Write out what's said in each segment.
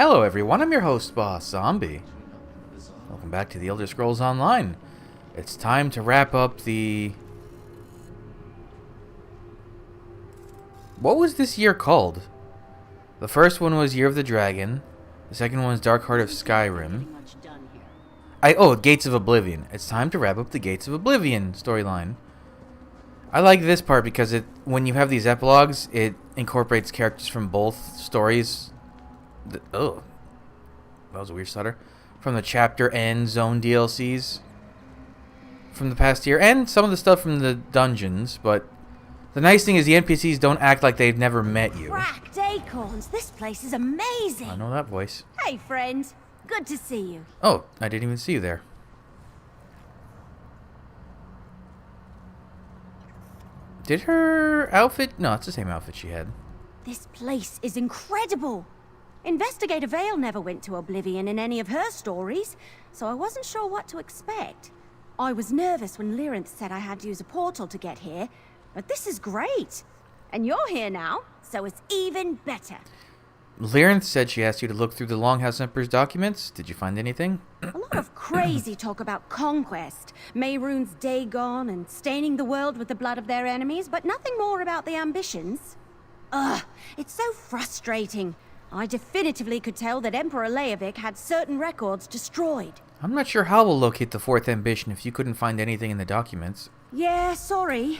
Hello everyone, I'm your host, Boss Zombie. Welcome back to the Elder Scrolls Online. It's time to wrap up the... What was this year called? The first one was Year of the Dragon. The second one was Dark Heart of Skyrim. Gates of Oblivion. It's time to wrap up the Gates of Oblivion storyline. I like this part because when you have these epilogues, it incorporates characters from both stories. That was a weird stutter. From the chapter and zone DLCs from the past year, and some of the stuff from the dungeons, but the nice thing is the NPCs don't act like they've never met you. Cracked acorns, this place is amazing. I know that voice. Hey friend, good to see you. Oh, I didn't even see you there. Did her outfit... No, it's the same outfit she had. This place is incredible. Investigator Vale never went to Oblivion in any of her stories, so I wasn't sure what to expect. I was nervous when Lyrinth said I had to use a portal to get here, but this is great. And you're here now, so it's even better. Lyrinth said she asked you to look through the Longhouse Emperor's documents. Did you find anything? A lot of crazy talk about conquest, Mehrunes Dagon, and staining the world with the blood of their enemies, but nothing more about the ambitions. Ugh, it's so frustrating. I definitively could tell that Emperor Leovic had certain records destroyed. I'm not sure how we'll locate the fourth ambition if you couldn't find anything in the documents. Yeah, sorry.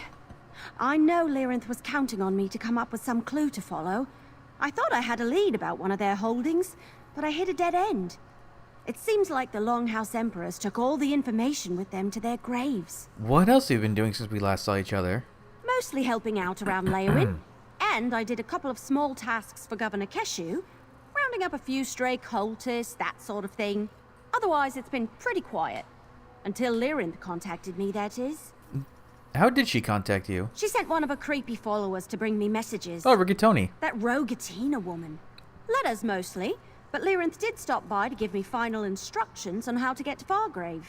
I know Lyrinth was counting on me to come up with some clue to follow. I thought I had a lead about one of their holdings, but I hit a dead end. It seems like the Longhouse Emperors took all the information with them to their graves. What else have you been doing since we last saw each other? Mostly helping out around Leowin. And I did a couple of small tasks for Governor Keshu, rounding up a few stray cultists, that sort of thing. Otherwise, it's been pretty quiet. Until Lyrinth contacted me, that is. How did she contact you? She sent one of her creepy followers to bring me messages. Oh, Rigatoni. That Rogatina woman. Letters mostly, but Lyrinth did stop by to give me final instructions on how to get to Fargrave.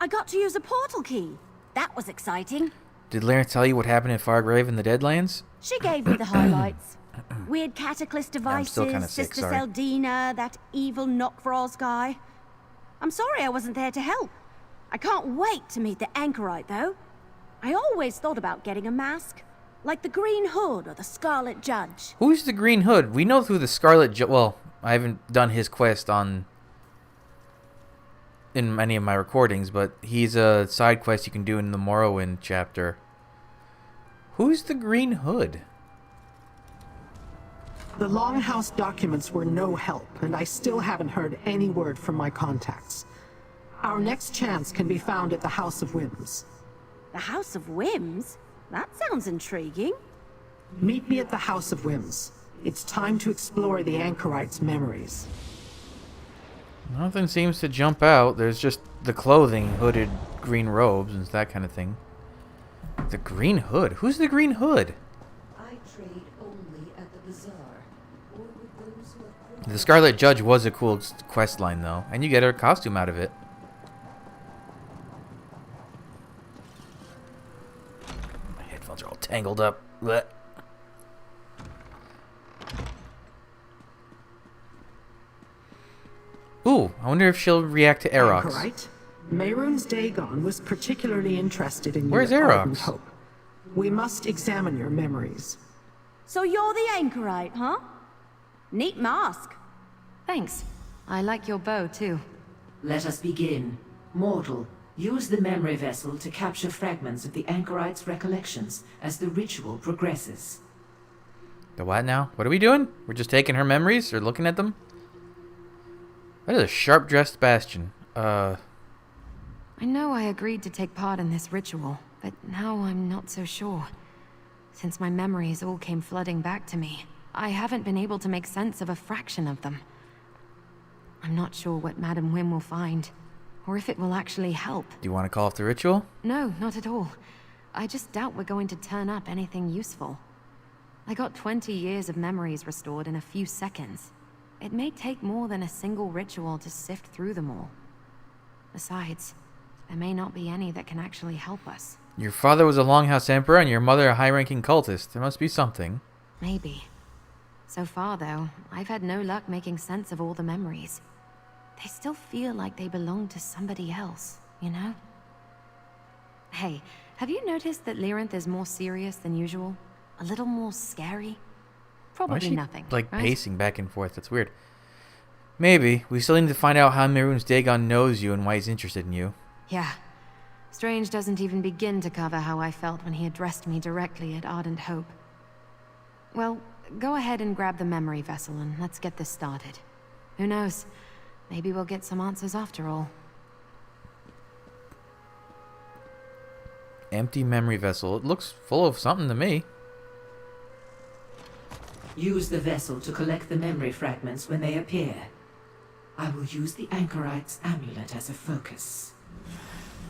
I got to use a portal key. That was exciting. Did Lyrinth tell you what happened at Fargrave in the Deadlands? She gave me the highlights. Weird cataclysm devices, still kinda sick, Sister sorry. Seldina, that evil Knockfrost guy. I'm sorry I wasn't there to help. I can't wait to meet the Anchorite, though. I always thought about getting a mask, like the Green Hood or the Scarlet Judge. Who's the Green Hood? We know who the Scarlet Judge... Well, I haven't done his quest in many of my recordings, but he's a side quest you can do in the Morrowind chapter. Who's the Green Hood? The Longhouse documents were no help, and I still haven't heard any word from my contacts. Our next chance can be found at the House of Whims. The House of Whims? That sounds intriguing. Meet me at the House of Whims. It's time to explore the Anchorite's memories. Nothing seems to jump out. There's just the clothing, hooded green robes, and that kind of thing. The Green Hood? Who's the Green Hood? I trade only at the bazaar, or with those who have... The Scarlet Judge was a cool quest line, though, and you get her costume out of it. My headphones are all tangled up. Blech. Ooh, I wonder if she'll react to Aerox. Anchorite? Mehrunes Dagon was particularly interested in Where's your Aerox? ardent hope. We must examine your memories. So you're the Anchorite, huh? Neat mask. Thanks. I like your bow, too. Let us begin. Mortal, use the memory vessel to capture fragments of the Anchorite's recollections as the ritual progresses. The what now? What are we doing? We're just taking her memories or looking at them? That is a sharp-dressed Bastion. I know I agreed to take part in this ritual, but now I'm not so sure. Since my memories all came flooding back to me, I haven't been able to make sense of a fraction of them. I'm not sure what Madam Whim will find, or if it will actually help. Do you want to call off the ritual? No, not at all. I just doubt we're going to turn up anything useful. I got 20 years of memories restored in a few seconds. It may take more than a single ritual to sift through them all. Besides, there may not be any that can actually help us. Your father was a Longhouse Emperor and your mother a high-ranking cultist. There must be something. Maybe. So far, though, I've had no luck making sense of all the memories. They still feel like they belong to somebody else, you know? Hey, have you noticed that Lyrinth is more serious than usual? A little more scary? Why is Probably she, nothing, like, right? pacing back and forth? That's weird. Maybe. We still need to find out how Mehrunes Dagon knows you and why he's interested in you. Yeah. Strange doesn't even begin to cover how I felt when he addressed me directly at Ardent Hope. Well, go ahead and grab the memory vessel and let's get this started. Who knows? Maybe we'll get some answers after all. Empty memory vessel. It looks full of something to me. Use the vessel to collect the memory fragments when they appear. I will use the Anchorite's amulet as a focus.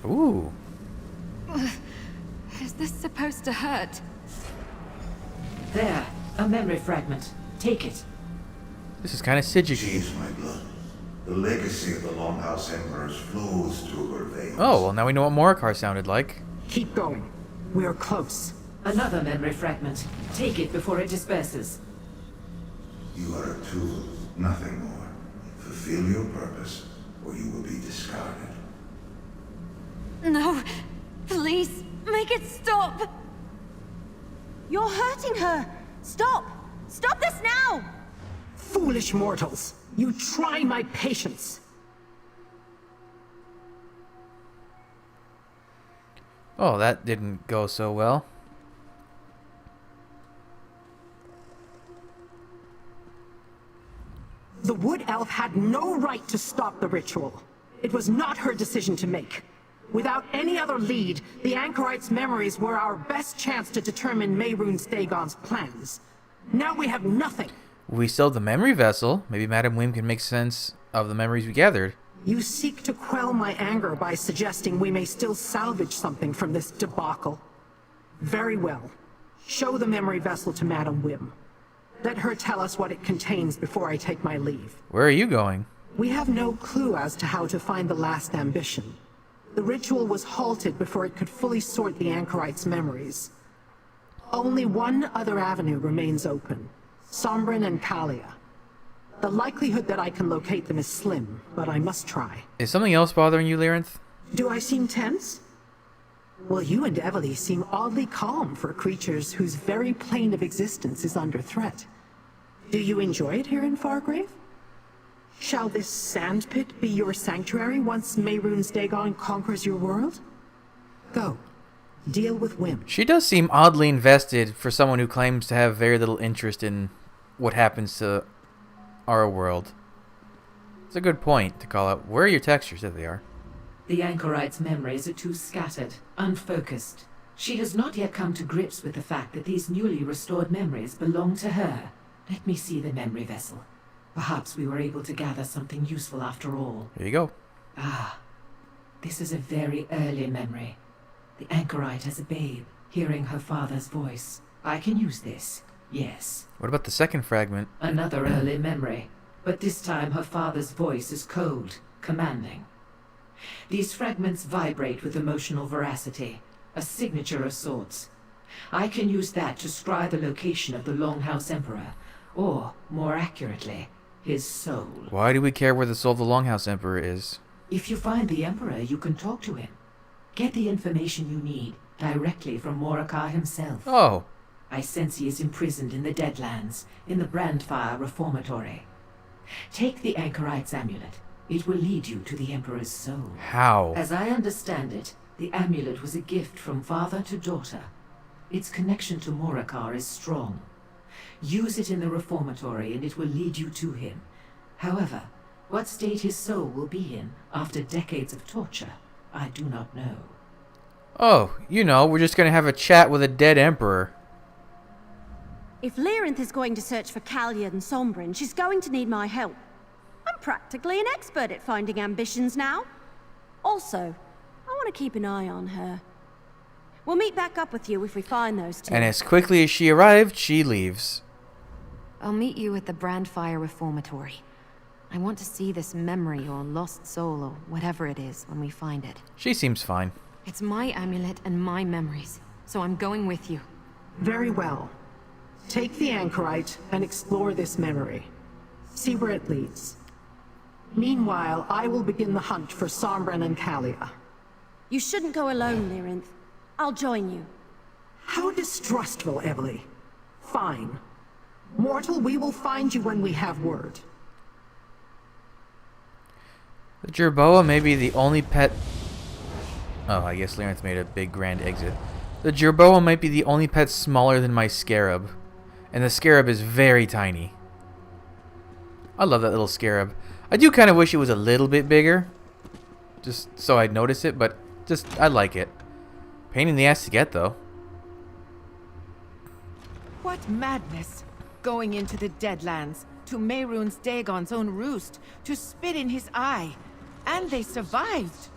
Ooh. Is this supposed to hurt? There, a memory fragment. Take it. This is kind of Siggy. She's my blood. The legacy of the Longhouse Emperors flows through her veins. Oh, well, now we know what Morikar sounded like. Keep going. We're close. Another memory fragment. Take it before it disperses. You are a tool, nothing more. Fulfill your purpose, or you will be discarded. No! Please, make it stop! You're hurting her! Stop! Stop this now! Foolish mortals! You try my patience! Oh, that didn't go so well. The Wood Elf had no right to stop the ritual. It was not her decision to make. Without any other lead, the Anchorite's memories were our best chance to determine Mehrunes Dagon's plans. Now we have nothing. We still have the memory vessel. Maybe Madame Whim can make sense of the memories we gathered. You seek to quell my anger by suggesting we may still salvage something from this debacle. Very well. Show the memory vessel to Madame Whim. Let her tell us what it contains before I take my leave. Where are you going? We have no clue as to how to find the last ambition. The ritual was halted before it could fully sort the Anchorite's memories. Only one other avenue remains open. Sombrin and Kalia. The likelihood that I can locate them is slim, but I must try. Is something else bothering you, Lyrinth? Do I seem tense? Well, you and Evely seem oddly calm for creatures whose very plane of existence is under threat. Do you enjoy it here in Fargrave? Shall this sandpit be your sanctuary once Mehrunes Dagon conquers your world? Go. Deal with Whim. She does seem oddly invested for someone who claims to have very little interest in what happens to our world. It's a good point to call out. Where are your textures? There they are. The Anchorite's memories are too scattered, unfocused. She has not yet come to grips with the fact that these newly restored memories belong to her. Let me see the memory vessel. Perhaps we were able to gather something useful after all. Here you go. Ah, this is a very early memory. The Anchorite as a babe, hearing her father's voice. I can use this, yes. What about the second fragment? Another early memory, but this time her father's voice is cold, commanding. These fragments vibrate with emotional veracity, a signature of sorts. I can use that to scry the location of the Longhouse Emperor, or, more accurately, his soul. Why do we care where the soul of the Longhouse Emperor is? If you find the Emperor, you can talk to him. Get the information you need, directly from Morikar himself. Oh. I sense he is imprisoned in the Deadlands, in the Brandfire Reformatory. Take the Anchorite's amulet. It will lead you to the Emperor's soul. How? As I understand it, the amulet was a gift from father to daughter. Its connection to Morikar is strong. Use it in the Reformatory and it will lead you to him. However, what state his soul will be in after decades of torture, I do not know. Oh, you know, we're just gonna have a chat with a dead emperor. If Lyrinth is going to search for Kalia and Sombrin, she's going to need my help. I'm practically an expert at finding ambitions now. Also, I want to keep an eye on her. We'll meet back up with you if we find those two. And as quickly as she arrived, she leaves. I'll meet you at the Brandfire Reformatory. I want to see this memory or lost soul or whatever it is when we find it. She seems fine. It's my amulet and my memories, so I'm going with you. Very well. Take the anchorite and explore this memory. See where it leads. Meanwhile, I will begin the hunt for Sombren and Kalia. You shouldn't go alone, Lyrinth. I'll join you. How distrustful, Evely. Fine. Mortal, we will find you when we have word. The jerboa may be the only pet... Oh, I guess Lyrinth made a big grand exit. The jerboa might be the only pet smaller than my scarab. And the scarab is very tiny. I love that little scarab. I do kind of wish it was a little bit bigger. Just so I'd notice it, but just, I like it. Pain in the ass to get, though. What madness! Going into the Deadlands, to Mehrunes Dagon's own roost, to spit in his eye. And they survived!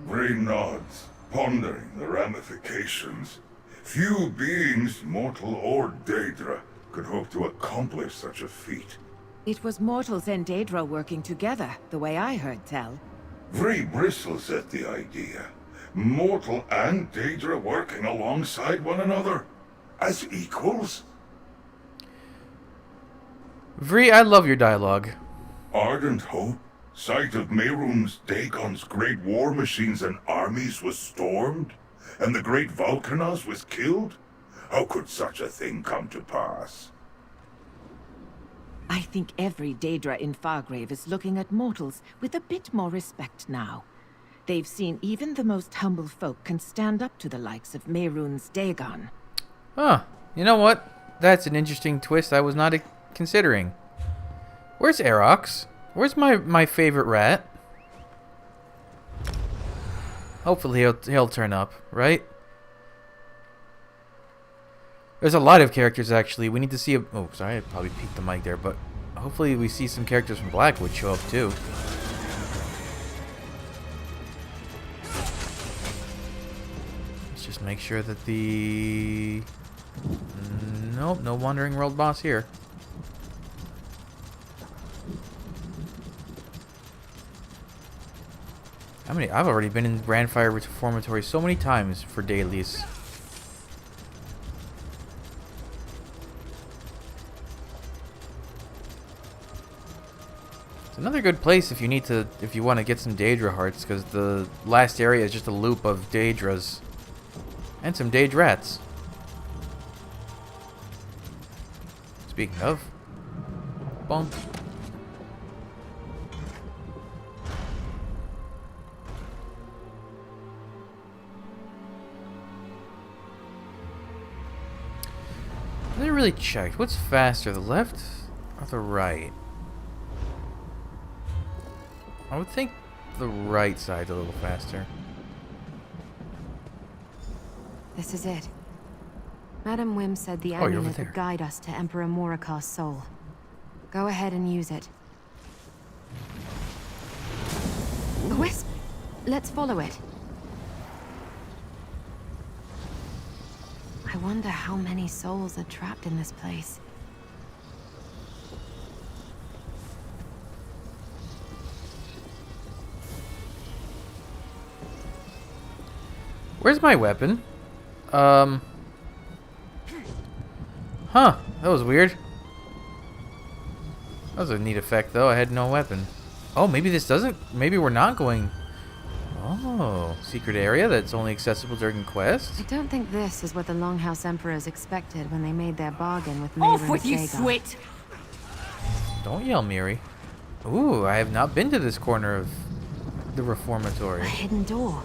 Ray nods, pondering the ramifications. Few beings, mortal or Daedra, could hope to accomplish such a feat. It was mortals and Daedra working together, the way I heard tell. Vree bristles at the idea. Mortal and Daedra working alongside one another. As equals. Vree, I love your dialogue. Ardent hope. Sight of Mehrunes Dagon's great war machines and armies was stormed. And the great Vulcanos was killed. How could such a thing come to pass? I think every Daedra in Fargrave is looking at mortals with a bit more respect now. They've seen even the most humble folk can stand up to the likes of Mehrunes Dagon. Huh. You know what? That's an interesting twist I was not considering. Where's Aerox? Where's my favorite rat? Hopefully he'll turn up, right? There's a lot of characters, actually. We need to see... Oh, sorry, I probably peeked the mic there, but hopefully we see some characters from Blackwood show up, too. Let's just make sure that the... Nope, no Wandering World boss here. How many? I've already been in Brandfire Reformatory so many times for dailies. It's another good place if you want to get some Daedra hearts, because the last area is just a loop of Daedras and some Daedrats. Speaking of, bonk. I never really checked. What's faster, the left or the right? I would think the right side's a little faster. This is it. Madam Whim said the Oh, you're over amulet there. would guide us to Emperor Morikar's soul. Go ahead and use it. A wisp! Let's follow it. I wonder how many souls are trapped in this place. Where's my weapon? Huh, that was weird. That was a neat effect, though. I had no weapon. Oh, maybe this doesn't... Maybe we're not going... Oh, secret area that's only accessible during quests? I don't think this is what the Longhouse Emperors expected when they made their bargain with Off Mehrunes with you, Dagon. Swit! Don't yell, Miri. Ooh, I have not been to this corner of the A Reformatory. hidden door.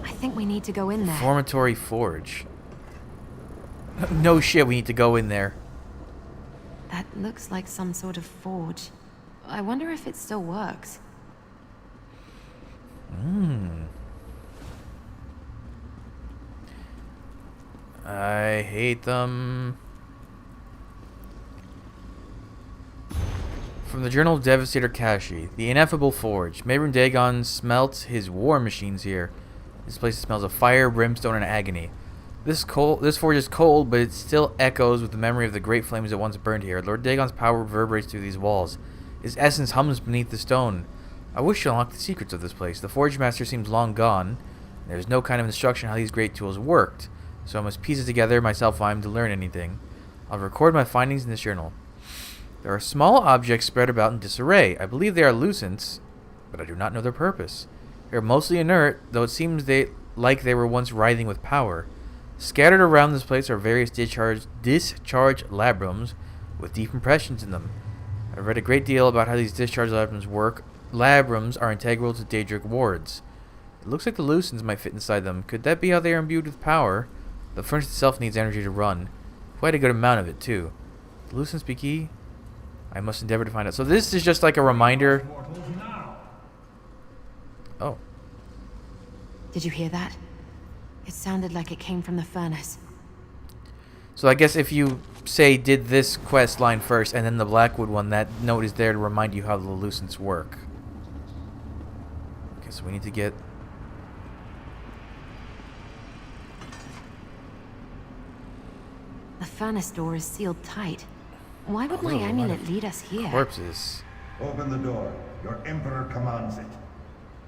I think we need to go in there. Reformatory Forge. No shit, we need to go in there. That looks like some sort of forge. I wonder if it still works. I hate them. From the Journal of Devastator Kashi, the ineffable forge. Mehrunes Dagon smelt his war machines here. This place smells of fire, brimstone, and agony. This forge is cold, but it still echoes with the memory of the great flames that once burned here. Lord Dagon's power reverberates through these walls. His essence hums beneath the stone. I wish to unlock the secrets of this place. The Forge Master seems long gone. There's no kind of instruction how these great tools worked, so I must piece it together myself if I am to learn anything. I'll record my findings in this journal. There are small objects spread about in disarray. I believe they are lucents, but I do not know their purpose. They are mostly inert, though it seems like they were once writhing with power. Scattered around this place are various discharge labrums with deep impressions in them. I've read a great deal about how these discharge labrums work. Labrums are integral to Daedric wards. It looks like the lucents might fit inside them. Could that be how they are imbued with power? The furnace itself needs energy to run. Quite a good amount of it, too. The lucents be key? I must endeavor to find out. So this is just like a reminder. Oh. Did you hear that? It sounded like it came from the furnace. So I guess if you, say, did this quest line first and then the Blackwood one, that note is there to remind you how the lucents work. Okay, so we need to get... The furnace door is sealed tight. Why would my amulet lead us here? corpses. Open the door. Your Emperor commands it.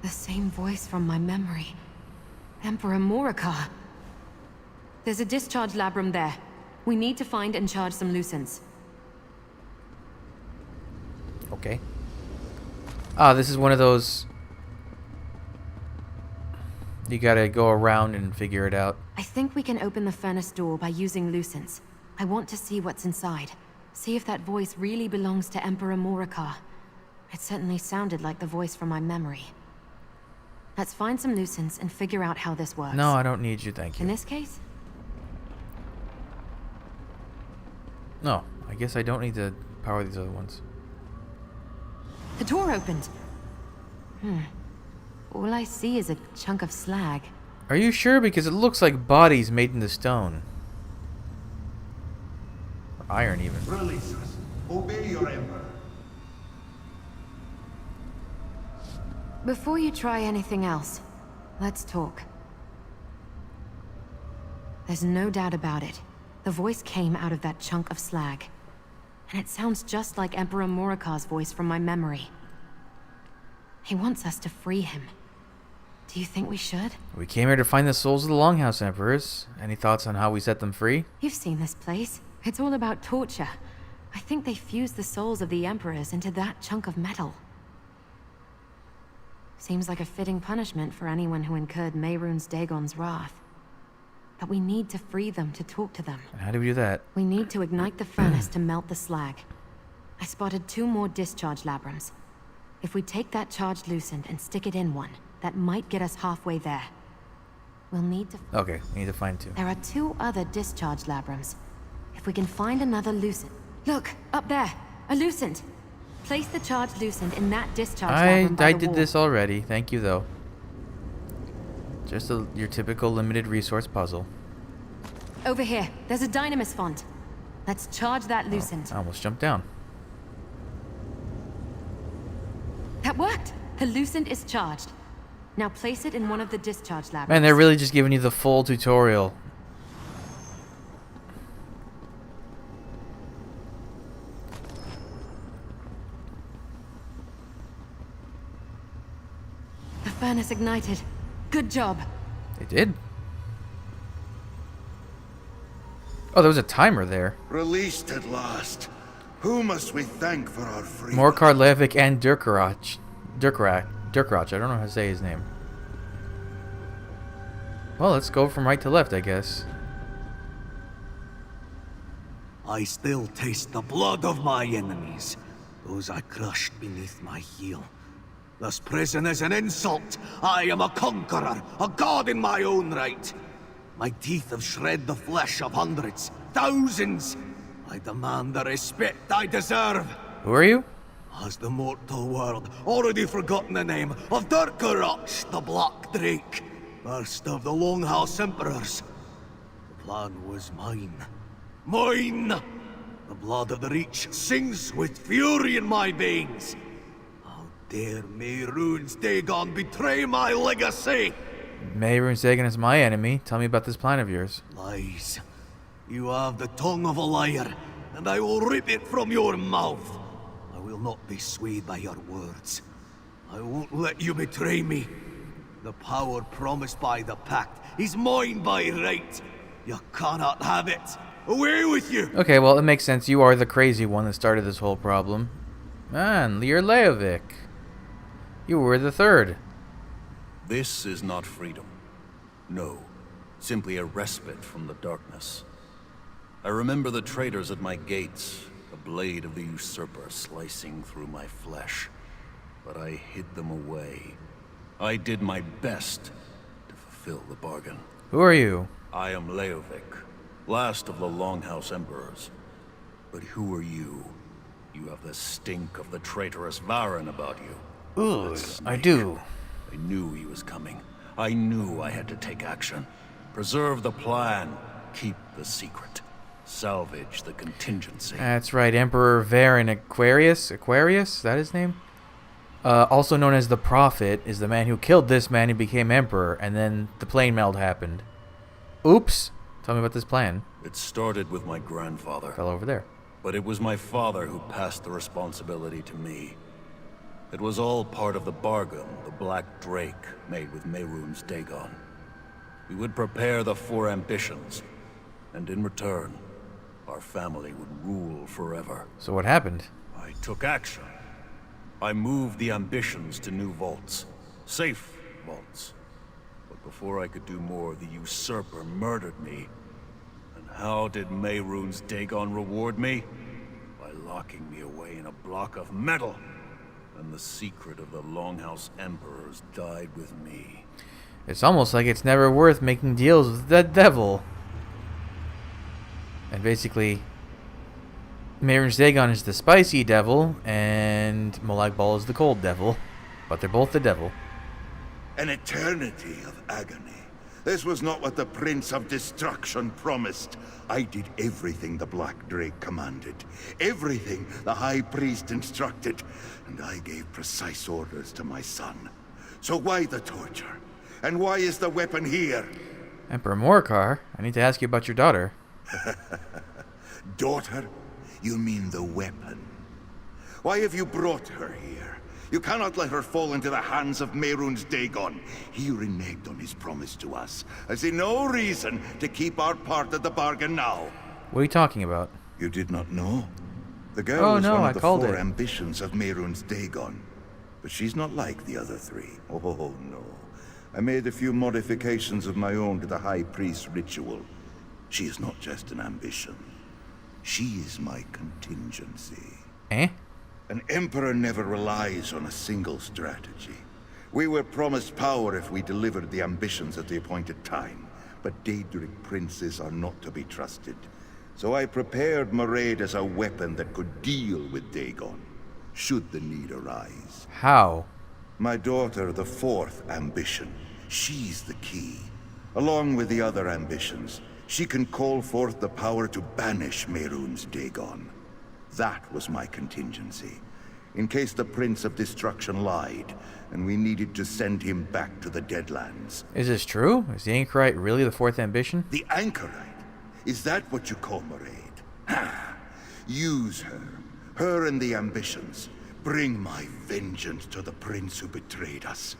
The same voice from my memory. Emperor Morikar. There's a discharge labrum there. We need to find and charge some lucents. Okay. Ah, this is one of those... You gotta go around and figure it out. I think we can open the furnace door by using lucents. I want to see what's inside. See if that voice really belongs to Emperor Morikar. It certainly sounded like the voice from my memory. Let's find some lucents and figure out how this works. No, I don't need you, thank you. In this case? No, I guess I don't need to power these other ones. The door opened. All I see is a chunk of slag. Are you sure? Because it looks like bodies made into stone. Or iron, even. Release us. Obey your Emperor. Before you try anything else, let's talk. There's no doubt about it. The voice came out of that chunk of slag. And it sounds just like Emperor Morikar's voice from my memory. He wants us to free him. Do you think we should? We came here to find the souls of the Longhouse Emperors. Any thoughts on how we set them free? You've seen this place. It's all about torture. I think they fused the souls of the Emperors into that chunk of metal. Seems like a fitting punishment for anyone who incurred Mehrunes Dagon's wrath. But we need to free them to talk to them. And how do we do that? We need to ignite the furnace to melt the slag. I spotted 2 more discharge labrums. If we take that charged lucent and stick it in one, that might get us halfway there. We'll need to... Okay, we need to find 2. There are 2 other discharge labrums. If we can find another lucent... Look, up there! A lucent! Place the charged lucent in that discharge labrum by I the did wall. this already. Thank you, though. Just your typical limited resource puzzle. Over here, there's a dynamis font. Let's charge that lucent. I almost jumped down. That worked! The lucent is charged. Now place it in one of the discharge labrums. Man, they're really just giving you the full tutorial. The furnace ignited. Good job. They did. Oh, there was a timer there. Released at last. Who must we thank for our freedom? Morkar, Levik, and Dirkrach. I don't know how to say his name. Well, let's go from right to left, I guess. I still taste the blood of my enemies, those I crushed beneath my heel. This prison is an insult. I am a conqueror, a god in my own right. My teeth have shred the flesh of hundreds, thousands. I demand the respect I deserve. Who are you? Has the mortal world already forgotten the name of Dirkarach, the Black Drake, first of the Longhouse Emperors? The plan was mine. Mine! The blood of the Reach sings with fury in my veins. How dare Mehrunes Dagon betray my legacy? Mehrunes Dagon is my enemy. Tell me about this plan of yours. Lies. You have the tongue of a liar, and I will rip it from your mouth. I will not be swayed by your words. I won't let you betray me. The power promised by the Pact is mine by right. You cannot have it. Away with you! Okay, well, it makes sense. You are the crazy one that started this whole problem. Man, Lear Leovic. You were the third. This is not freedom. No, simply a respite from the darkness. I remember the traitors at my gates, the blade of the usurper slicing through my flesh. But I hid them away. I did my best to fulfill the bargain. Who are you? I am Leovic, last of the Longhouse Emperors. But who are you? You have the stink of the traitorous Varen about you. Ooh, I do. I knew he was coming. I knew I had to take action. Preserve the plan. Keep the secret. Salvage the contingency. That's right, Emperor Varen Aquarius? Aquarius? Is that his name? Also known as the Prophet, is the man who killed this man who became Emperor, and then the plane meld happened. Oops! Tell me about this plan. It started with my grandfather. Fell over there. But it was my father who passed the responsibility to me. It was all part of the bargain the Black Drake made with Mehrunes Dagon. We would prepare the 4 ambitions, and in return, our family would rule forever. So what happened? I took action. I moved the ambitions to new vaults. Safe vaults. But before I could do more, the usurper murdered me. And how did Mehrunes Dagon reward me? By locking me away in a block of metal. And the secret of the Longhouse Emperors died with me. It's almost like it's never worth making deals with that devil. And basically, Mehrunes Dagon is the spicy devil, and Molag Bal is the cold devil. But they're both the devil. An eternity of agony. This was not what the Prince of Destruction promised. I did everything the Black Drake commanded. Everything the High Priest instructed. And I gave precise orders to my son. So why the torture? And why is the weapon here? Emperor Morcar, I need to ask you about your daughter. Daughter? You mean the weapon? Why have you brought her here? You cannot let her fall into the hands of Mehrunes Dagon. He reneged on his promise to us. I see no reason to keep our part of the bargain now. What are you talking about? You did not know? The girl is one of the 4 ambitions of Mehrunes Dagon. But she's not like the other 3. Oh, no. I made a few modifications of my own to the High Priest's ritual. She is not just an ambition. She is my contingency. Eh? An emperor never relies on a single strategy. We were promised power if we delivered the ambitions at the appointed time, but Daedric princes are not to be trusted. So I prepared Mairead as a weapon that could deal with Dagon, should the need arise. How? My daughter, the 4th ambition, she's the key. Along with the other ambitions, she can call forth the power to banish Mehrunes Dagon. That was my contingency, in case the Prince of Destruction lied, and we needed to send him back to the Deadlands. Is this true? Is the Anchorite really the 4th ambition? The Anchorite? Is that what you call Mairead? Use her and the ambitions. Bring my vengeance to the Prince who betrayed us.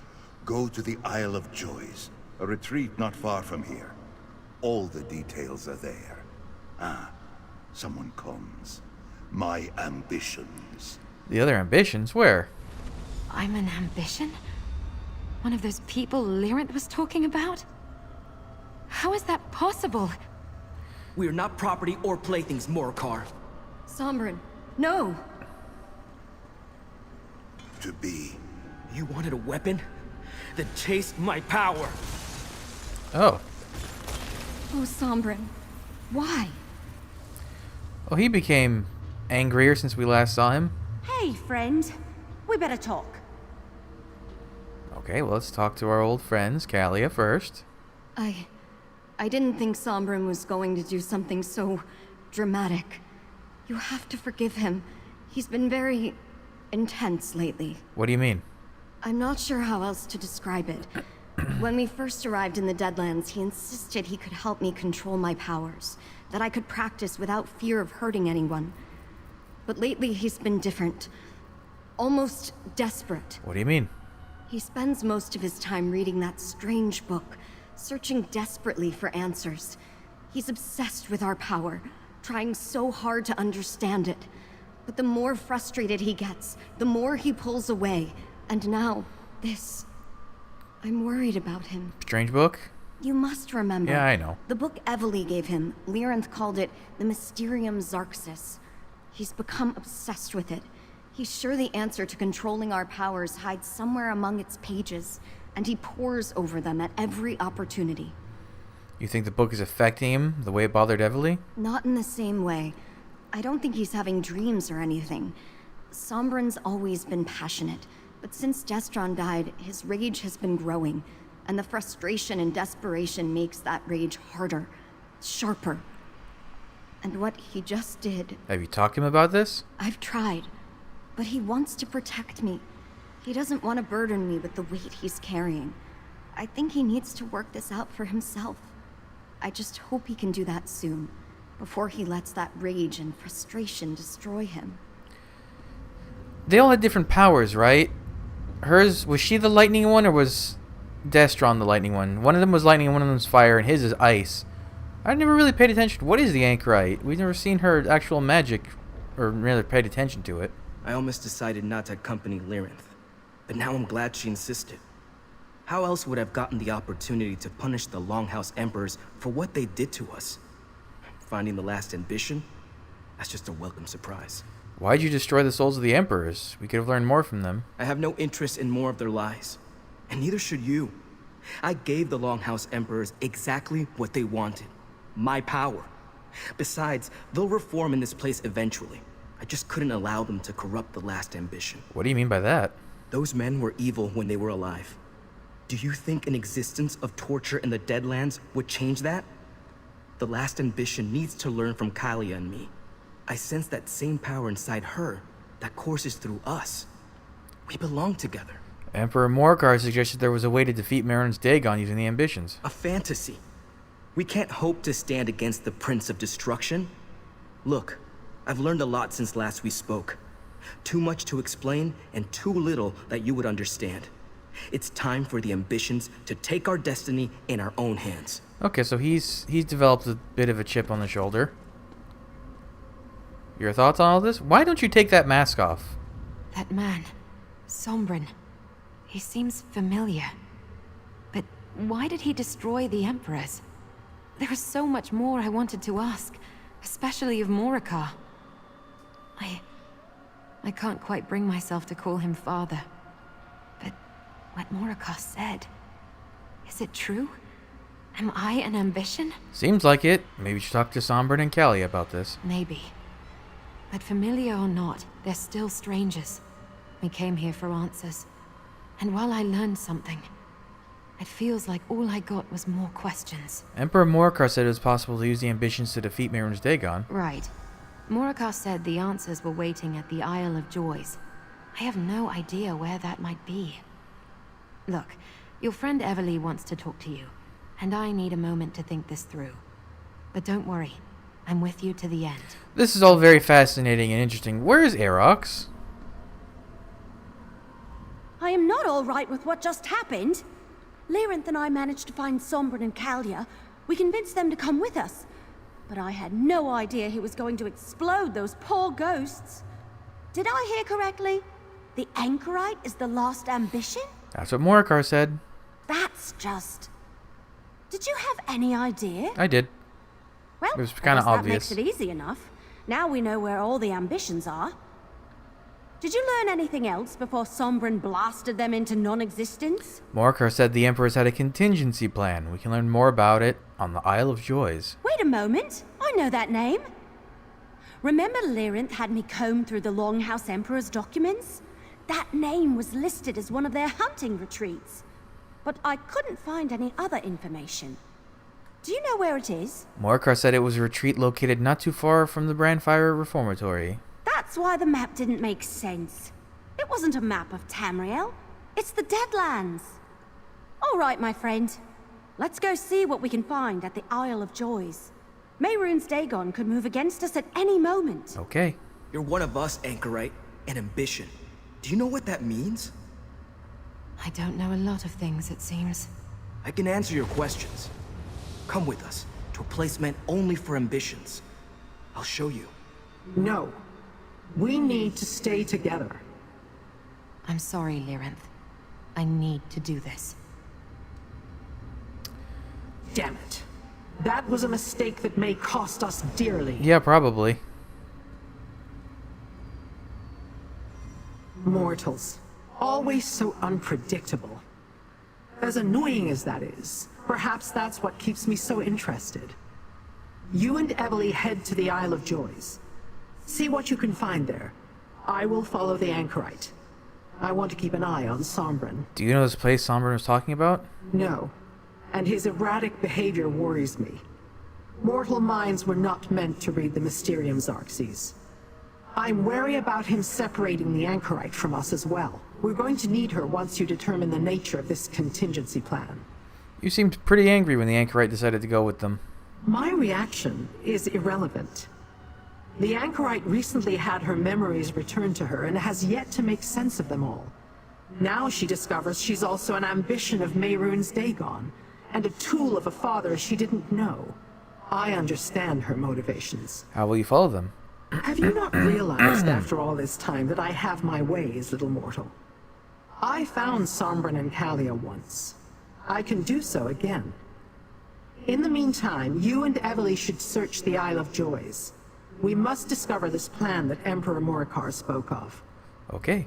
Go to the Isle of Joys, a retreat not far from here. All the details are there. Someone comes. My ambitions. The other ambitions? Where? I'm an ambition? One of those people Lyrinth was talking about? How is that possible? We are not property or playthings, Morcar. Sombrin, no! To be. You wanted a weapon? Then taste my power! Oh. Oh, Sombrin. Why? Oh, he became angrier since we last saw him. Hey, friend. We better talk. Okay, well, let's talk to our old friends, Kalia first. I didn't think Sombrin was going to do something so dramatic. You have to forgive him. He's been very intense lately. What do you mean? I'm not sure how else to describe it. When we first arrived in the Deadlands, he insisted he could help me control my powers, that I could practice without fear of hurting anyone. But lately he's been different. Almost desperate. What do you mean? He spends most of his time reading that strange book, searching desperately for answers. He's obsessed with our power, trying so hard to understand it. But the more frustrated he gets, the more he pulls away. And now, this... I'm worried about him. Strange book? You must remember. Yeah, I know. The book Evely gave him, Lyranth called it the Mysterium Xarxis. He's become obsessed with it. He's sure the answer to controlling our powers hides somewhere among its pages, and he pores over them at every opportunity. You think the book is affecting him the way it bothered Evely? Not in the same way. I don't think he's having dreams or anything. Sombrin's always been passionate, but since Destron died, his rage has been growing, and the frustration and desperation makes that rage harder, sharper. And what he just did... Have you talked to him about this? I've tried, but he wants to protect me. He doesn't want to burden me with the weight he's carrying. I think he needs to work this out for himself. I just hope he can do that soon, before he lets that rage and frustration destroy him. They all had different powers, right? Hers, was she the lightning one, or was Destron the lightning one? One of them was lightning and one of them was fire, and his is ice. I never really paid attention. What is the Anchorite? We've never seen her actual magic, or really paid attention to it. I almost decided not to accompany Lyranth, but now I'm glad she insisted. How else would I have gotten the opportunity to punish the Longhouse Emperors for what they did to us? Finding the last ambition? That's just a welcome surprise. Why'd you destroy the souls of the Emperors? We could have learned more from them. I have no interest in more of their lies, and neither should you. I gave the Longhouse Emperors exactly what they wanted. My power. Besides, they'll reform in this place eventually. I just couldn't allow them to corrupt the last ambition. What do you mean by that? Those men were evil when they were alive. Do you think an existence of torture in the Deadlands would change that? The last ambition needs to learn from Kalia and me. I sense that same power inside her that courses through us. We belong together. Emperor Morcar suggested there was a way to defeat Mehrunes Dagon using the ambitions. A fantasy. We can't hope to stand against the Prince of Destruction. Look, I've learned a lot since last we spoke. Too much to explain and too little that you would understand. It's time for the ambitions to take our destiny in our own hands. Okay, so he's developed a bit of a chip on the shoulder. Your thoughts on all this? Why don't you take that mask off? That man, Sombrin. He seems familiar. But why did he destroy the Emperors? There was so much more I wanted to ask, especially of Morcar. I can't quite bring myself to call him father. But what Morcar said, is it true? Am I an ambition? Seems like it. Maybe you should talk to Sombrin and Callie about this. Maybe. But familiar or not, they're still strangers. We came here for answers. And while I learned something, it feels like all I got was more questions. Emperor Morcar said it was possible to use the ambitions to defeat Mehrunes Dagon. Right. Morcar said the answers were waiting at the Isle of Joys. I have no idea where that might be. Look, your friend Evely wants to talk to you, and I need a moment to think this through. But don't worry, I'm with you to the end. This is all very fascinating and interesting. Where is Aerox? I am not all right with what just happened. Lyranth and I managed to find Sombrin and Kalia. We convinced them to come with us. But I had no idea he was going to explode those poor ghosts. Did I hear correctly? The Anchorite is the lost ambition? That's what Morcar said. That's just... Did you have any idea? I did. Well, it was kind of obvious. That makes it easy enough. Now we know where all the ambitions are. Did you learn anything else before Sombrin blasted them into non-existence? Morcar said the Emperors had a contingency plan. We can learn more about it on the Isle of Joys. Wait a moment. I know that name. Remember Lyranth had me comb through the Longhouse Emperor's documents? That name was listed as one of their hunting retreats. But I couldn't find any other information. Do you know where it is? Morcar said it was a retreat located not too far from the Brandfire Reformatory. That's why the map didn't make sense. It wasn't a map of Tamriel. It's the Deadlands. All right, my friend. Let's go see what we can find at the Isle of Joys. Mehrunes Dagon could move against us at any moment. Okay. You're one of us, Anchorite. An ambition. Do you know what that means? I don't know a lot of things, it seems. I can answer your questions. Come with us. to a place meant only for ambitions. I'll show you. No. We need to stay together. I'm sorry, Lyrinth. I need to do this. Damn it. That was a mistake that may cost us dearly. Yeah, probably. Mortals. Always so unpredictable. As annoying as that is, perhaps that's what keeps me so interested. You and Evely head to the Isle of Joys. See what you can find there. I will follow the anchorite. I want to keep an eye on Sombrin. Do you know this place Sombrin was talking about? No. And his erratic behavior worries me. Mortal minds were not meant to read the Mysterium Xarxes. I'm wary about him separating the anchorite from us as well. We're going to need her once you determine the nature of this contingency plan. You seemed pretty angry when the anchorite decided to go with them. My reaction is irrelevant. The anchorite recently had her memories returned to her and has yet to make sense of them all. Now she discovers she's also an ambition of Mehrunes Dagon, and a tool of a father she didn't know. I understand her motivations. How will you follow them? Have you not realized after all this time that I have my ways, little mortal? I found Sombrin and Kalia once. I can do so again. In the meantime, you and Evely should search the Isle of Joys. We must discover this plan that Emperor Morikar spoke of. Okay.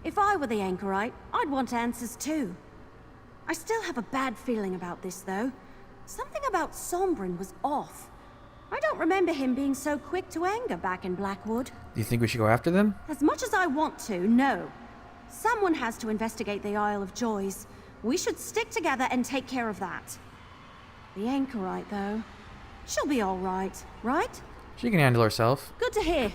If I were the anchorite, I'd want answers too. I still have a bad feeling about this, though. Something about Sombrin was off. I don't remember him being so quick to anger back in Blackwood. Do you think we should go after them? As much as I want to, no. Someone has to investigate the Isle of Joys. We should stick together and take care of that. The anchorite, though. She'll be all right, right? She can handle herself. Good to hear.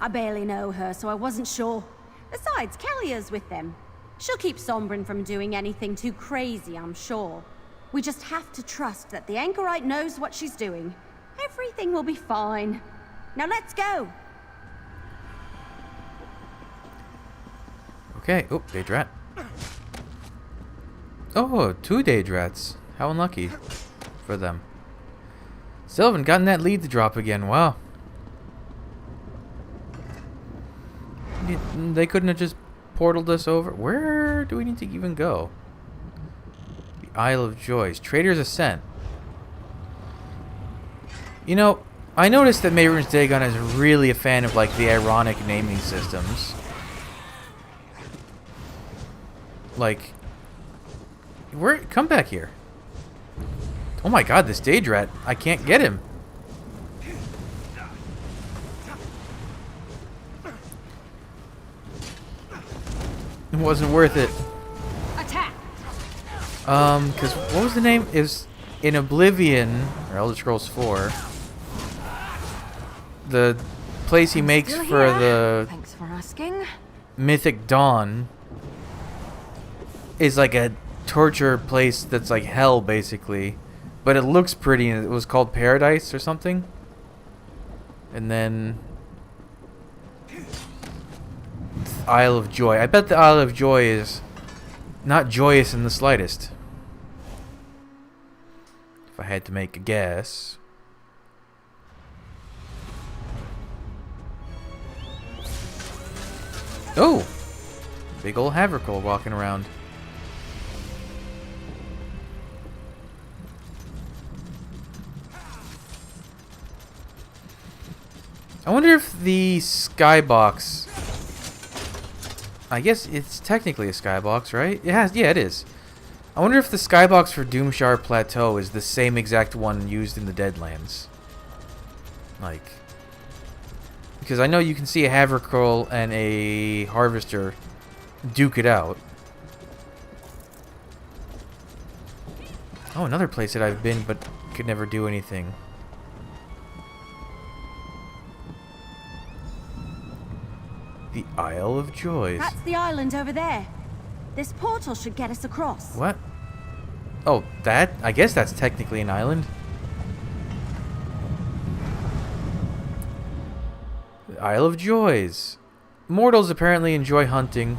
I barely know her, so I wasn't sure. Besides, Kalia's with them. She'll keep Sombrin from doing anything too crazy, I'm sure. We just have to trust that the anchorite knows what she's doing. Everything will be fine. Now let's go. Okay. Oh, Daedrat. Oh, 2 Daedrats. How unlucky for them. Still haven't gotten that lead to drop again. Wow. They couldn't have just portaled us over. Where do we need to even go? The Isle of Joys. Trader's Ascent. You know, I noticed that Mehrunes Dagon is really a fan of, like, the ironic naming systems. Like, come back here. Oh my god, this Daedrat. I can't get him. It wasn't worth it. Attack. Because what was the name? It was in Oblivion, or Elder Scrolls 4. The place he makes Still for here. the Thanks for asking. Mythic Dawn is like a torture place that's like hell, basically. But it looks pretty, and it was called Paradise or something. And then Isle of Joy. I bet the Isle of Joy is not joyous in the slightest. If I had to make a guess. Oh! Big ol' Haverkol walking around. I wonder if the skybox... I guess it's technically a skybox, right? Yeah, it is. I wonder if the skybox for Doomshire Plateau is the same exact one used in the Deadlands. Like... Because I know you can see a Haverkol and a Harvester duke it out. Oh, another place that I've been but could never do anything. The Isle of Joys. That's the island over there. This portal should get us across. What? Oh, that? I guess that's technically an island. The Isle of Joys. Mortals apparently enjoy hunting.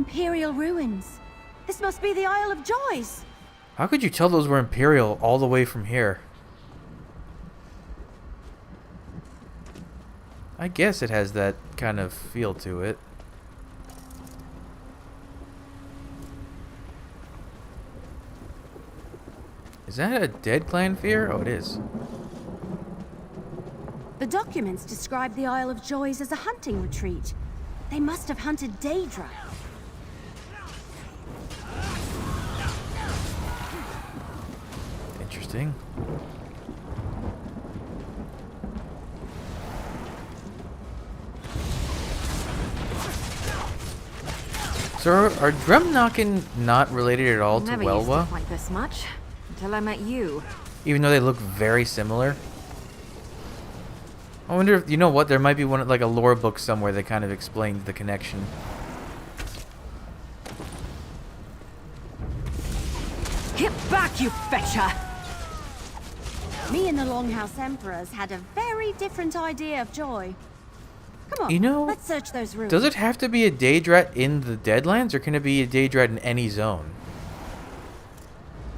Imperial ruins. This must be the Isle of Joys. How could you tell those were Imperial all the way from here? I guess it has that kind of feel to it. Is that a dead clan fear? Oh, it is. The documents describe the Isle of Joys as a hunting retreat. They must have hunted Daedra. Interesting. So are Drumknocken not related at all to Never used to Welwa? fight this much until I met you. Even though they look very similar? I wonder if, you know what, there might be one, like a lore book somewhere that kind of explains the connection. Get back, you fetcher! Me and the Longhouse Emperors had a very different idea of joy. Come on, You know, let's search those rooms. Does it have to be a Daedrat in the Deadlands, or can it be a Daedrat in any zone?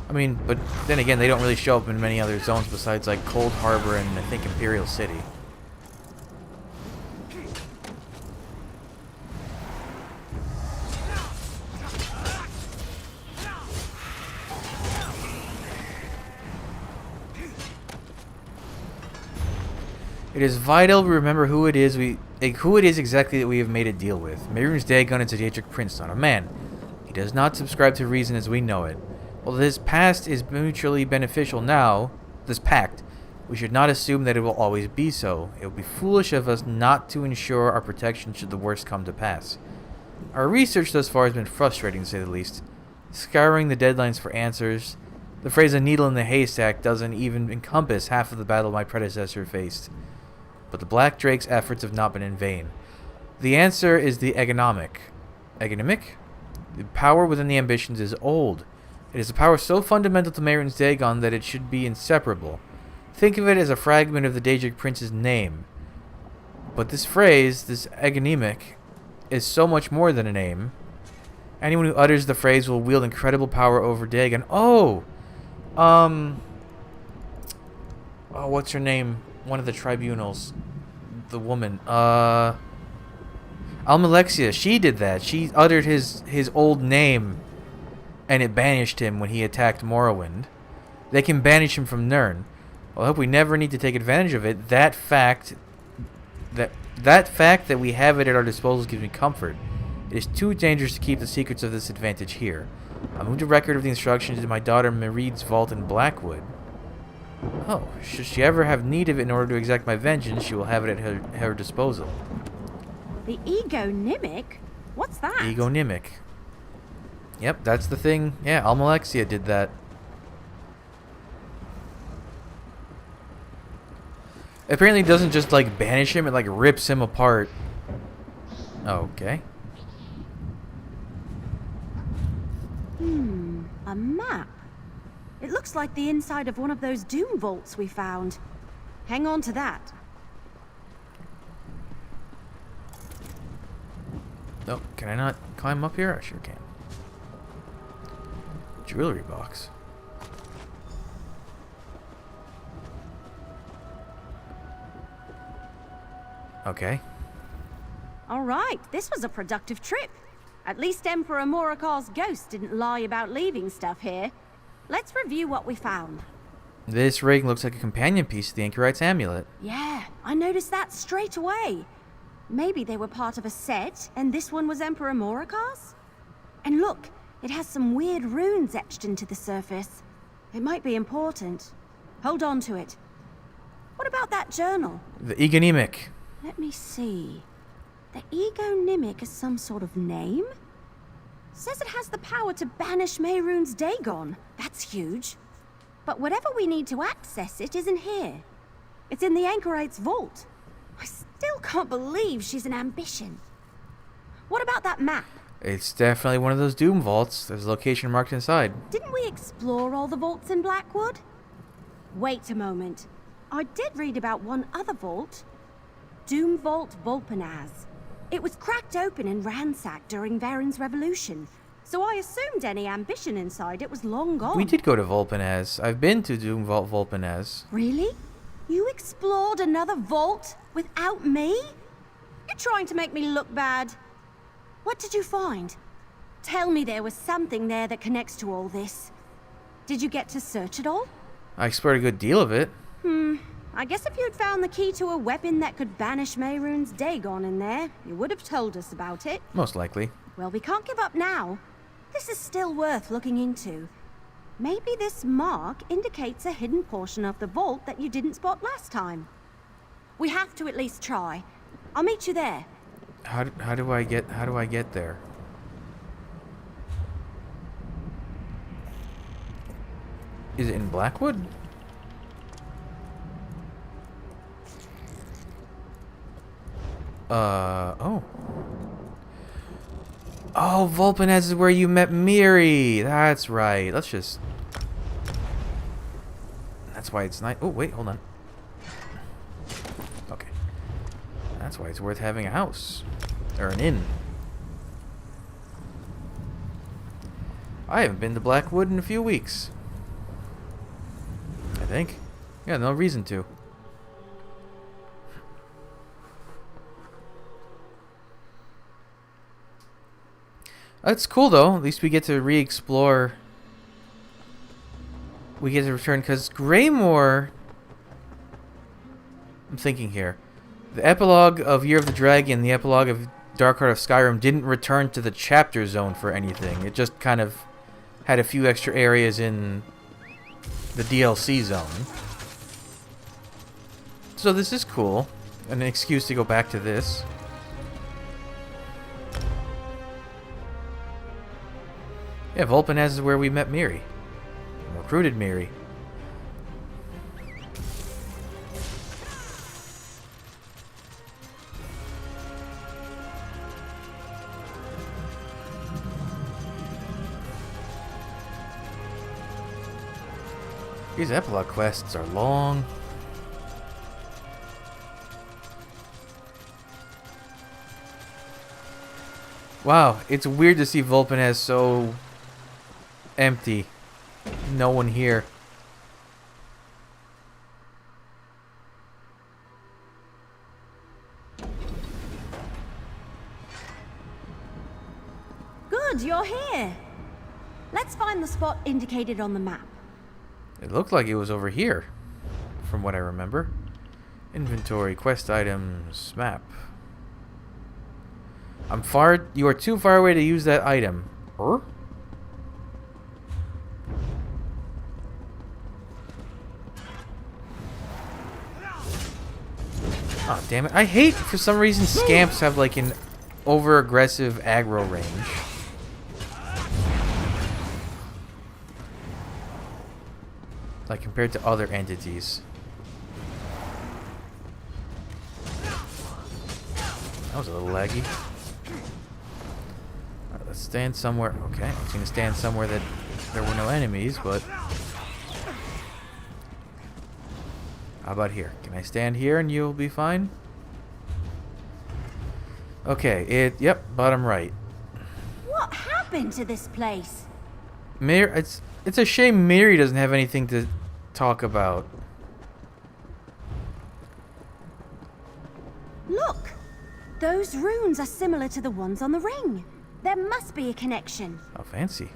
I mean, but then again, they don't really show up in many other zones besides like Cold Harbor and I think Imperial City. It is vital we remember who it is exactly that we have made a deal with. Mehrunes Dagon is a Daedric prince, not a man. He does not subscribe to reason as we know it. While this past is mutually beneficial now, this pact, we should not assume that it will always be so. It would be foolish of us not to ensure our protection should the worst come to pass. Our research thus far has been frustrating, to say the least. Scouring the Deadlands for answers, the phrase "a needle in the haystack" doesn't even encompass half of the battle my predecessor faced. But the Black Drake's efforts have not been in vain. The answer is the Agonomic. Agonomic? The power within the ambitions is old. It is a power so fundamental to Mehrunes Dagon that it should be inseparable. Think of it as a fragment of the Daedric prince's name. But this phrase, this Agonomic, is so much more than a name. Anyone who utters the phrase will wield incredible power over Dagon. Oh, what's her name? One of the tribunals. The woman. Almalexia. She did that. She uttered his old name, and it banished him when he attacked Morrowind. They can banish him from Nirn. Well, I hope we never need to take advantage of it. That fact that we have it at our disposal gives me comfort. It is too dangerous to keep the secrets of this advantage here. I moved a record of the instructions to my daughter Maride's vault in Blackwood. Oh, should she ever have need of it in order to exact my vengeance, she will have it at her disposal. The Egonymic? What's that? Egonymic. Yep, that's the thing. Yeah, Almalexia did that. Apparently it doesn't just like banish him, it like rips him apart. Okay. A map. It looks like the inside of one of those doom vaults we found. Hang on to that. Oh, can I not climb up here? I sure can. Jewelry box. Okay. All right, this was a productive trip. At least Emperor Morikar's ghost didn't lie about leaving stuff here. Let's review what we found. This ring looks like a companion piece to the Anchorite's amulet. Yeah, I noticed that straight away. Maybe they were part of a set, and this one was Emperor Morikar's? And look, it has some weird runes etched into the surface. It might be important. Hold on to it. What about that journal? The Egonymic. Let me see. The Egonymic is some sort of name? Says it has the power to banish Mehrunes Dagon. That's huge. But whatever we need to access it isn't here. It's in the Anchorite's vault. I still can't believe she's an ambition. What about that map? It's definitely one of those doom vaults. There's a location marked inside. Didn't we explore all the vaults in Blackwood? Wait a moment. I did read about one other vault. Doom Vault Volpanaz. It was cracked open and ransacked during Varen's revolution, so I assumed any ambition inside it was long gone. We did go to Volpenaz. I've been to Doom Vault Volpenaz. Really? You explored another vault without me? You're trying to make me look bad. What did you find? Tell me there was something there that connects to all this. Did you get to search it all? I explored a good deal of it. I guess if you'd found the key to a weapon that could banish Mehrunes Dagon in there, you would have told us about it. Most likely. Well, we can't give up now. This is still worth looking into. Maybe this mark indicates a hidden portion of the vault that you didn't spot last time. We have to at least try. I'll meet you there. How do I get there? Is it in Blackwood? Oh. Oh, Volpenaz is where you met Miri. That's right. That's why it's nice. Oh, wait, hold on. Okay. That's why it's worth having a house. Or an inn. I haven't been to Blackwood in a few weeks. I think. Yeah, no reason to. That's cool, though. At least we get to re-explore. We get to return, because Greymore... I'm thinking here. The epilogue of Year of the Dragon, the epilogue of Dark Heart of Skyrim didn't return to the chapter zone for anything. It just kind of had a few extra areas in the DLC zone. So this is cool. An excuse to go back to this. Yeah, Volpenaz is where we met Miri. Recruited Miri. These epilogue quests are long. Wow, it's weird to see Volpenaz so empty. No one here. Good, you're here. Let's find the spot indicated on the map. It looked like it was over here, from what I remember. Inventory, quest items, map. You are too far away to use that item. Or? Oh, damn it. I hate, for some reason, scamps have like an over-aggressive aggro range. Like compared to other entities. That was a little laggy. Alright, let's stand somewhere. Okay, I was gonna stand somewhere that there were no enemies, but how about here? Can I stand here and you'll be fine? Okay, yep, bottom right. What happened to this place? It's a shame Miri doesn't have anything to talk about. Look! Those runes are similar to the ones on the ring. There must be a connection. Oh, fancy.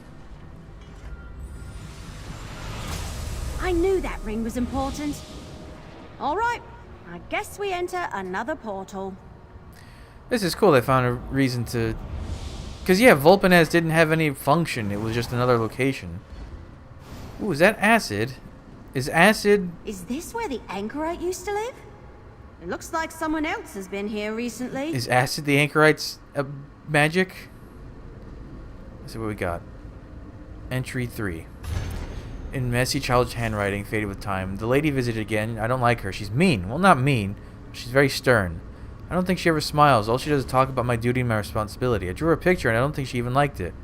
I knew that ring was important. Alright, I guess we enter another portal. This is cool. They found a reason to... Because, yeah, Volpenaz didn't have any function. It was just another location. Ooh, is that acid? Is acid... Is this where the anchorite used to live? It looks like someone else has been here recently. Is acid the anchorite's magic? Let's see what we got. Entry 3. In messy childish handwriting, faded with time. The lady visited again. I don't like her. She's mean. Well, not mean. She's very stern. I don't think she ever smiles. All she does is talk about my duty and my responsibility. I drew her a picture and I don't think she even liked it.